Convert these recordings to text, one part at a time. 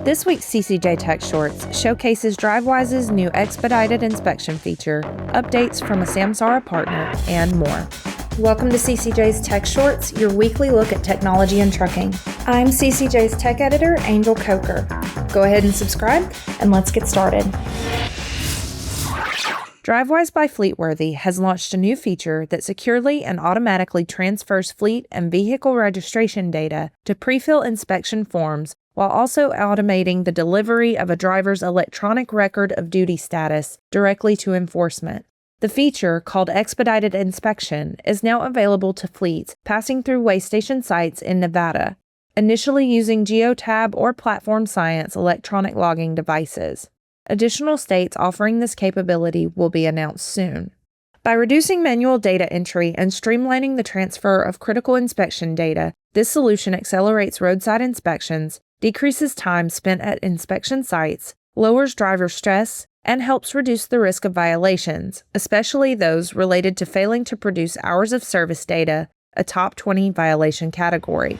This week's CCJ Tech Shorts showcases Drivewyze's new Expedited Inspection feature, updates from a Samsara partner, and more. Welcome to CCJ's Tech Shorts, your weekly look at technology and trucking. I'm CCJ's Tech Editor, Angel Coker. Go ahead and subscribe, and let's get started. Drivewyze by Fleetworthy has launched a new feature that securely and automatically transfers fleet and vehicle registration data to pre-fill inspection forms while also automating the delivery of a driver's electronic record of duty status directly to enforcement. The feature, called Expedited Inspection, is now available to fleets passing through weigh station sites in Nevada, initially using Geotab or Platform Science electronic logging devices. Additional states offering this capability will be announced soon. By reducing manual data entry and streamlining the transfer of critical inspection data, this solution accelerates roadside inspections, decreases time spent at inspection sites, lowers driver stress, and helps reduce the risk of violations, especially those related to failing to produce hours of service data, a top 20 violation category.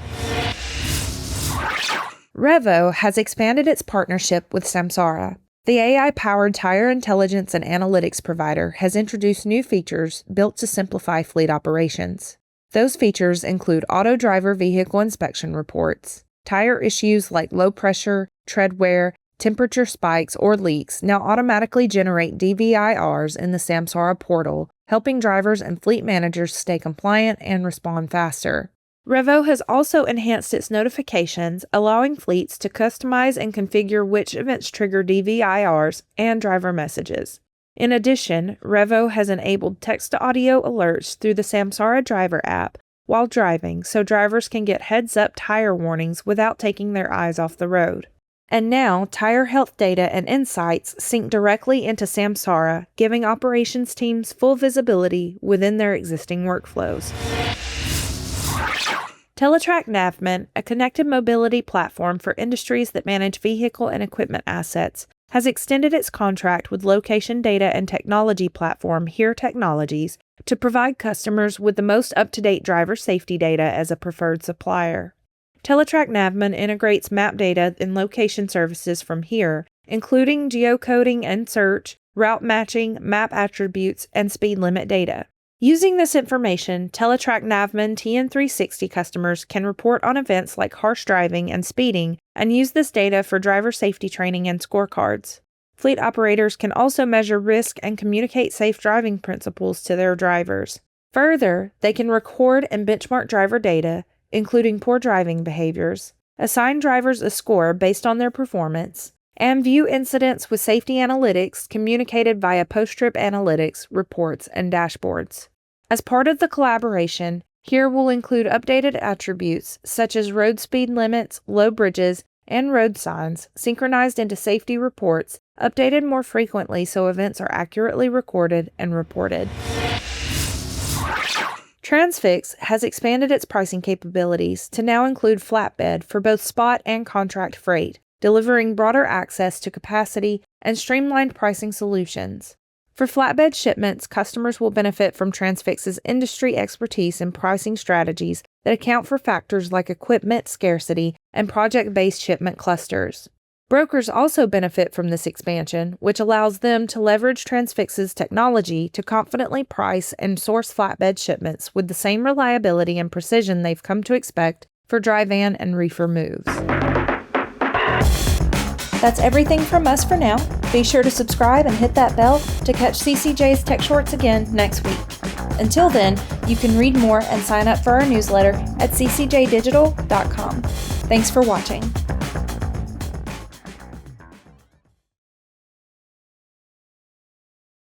Revvo has expanded its partnership with Samsara. The AI-powered tire intelligence and analytics provider has introduced new features built to simplify fleet operations. Those features include auto driver vehicle inspection reports, tire issues like low pressure, tread wear, temperature spikes, or leaks now automatically generate DVIRs in the Samsara portal, helping drivers and fleet managers stay compliant and respond faster. Revvo has also enhanced its notifications, allowing fleets to customize and configure which events trigger DVIRs and driver messages. In addition, Revvo has enabled text-to-audio alerts through the Samsara driver app while driving, so drivers can get heads-up tire warnings without taking their eyes off the road. And now, tire health data and insights sync directly into Samsara, giving operations teams full visibility within their existing workflows. Teletrac Navman, a connected mobility platform for industries that manage vehicle and equipment assets, has extended its contract with location data and technology platform Here Technologies to provide customers with the most up-to-date driver safety data as a preferred supplier. Teletrac Navman integrates map data and location services from Here, including geocoding and search, route matching, map attributes, and speed limit data. Using this information, Teletrac Navman TN360 customers can report on events like harsh driving and speeding and use this data for driver safety training and scorecards. Fleet operators can also measure risk and communicate safe driving principles to their drivers. Further, they can record and benchmark driver data, including poor driving behaviors, assign drivers a score based on their performance, and view incidents with safety analytics communicated via post-trip analytics, reports, and dashboards. As part of the collaboration, Here will include updated attributes such as road speed limits, low bridges, and road signs, synchronized into safety reports, updated more frequently so events are accurately recorded and reported. Transfix has expanded its pricing capabilities to now include flatbed for both spot and contract freight, delivering broader access to capacity and streamlined pricing solutions. For flatbed shipments, customers will benefit from Transfix's industry expertise in pricing strategies that account for factors like equipment scarcity and project-based shipment clusters. Brokers also benefit from this expansion, which allows them to leverage Transfix's technology to confidently price and source flatbed shipments with the same reliability and precision they've come to expect for dry van and reefer moves. That's everything from us for now. Be sure to subscribe and hit that bell to catch CCJ's Tech Shorts again next week. Until then, you can read more and sign up for our newsletter at ccjdigital.com. Thanks for watching.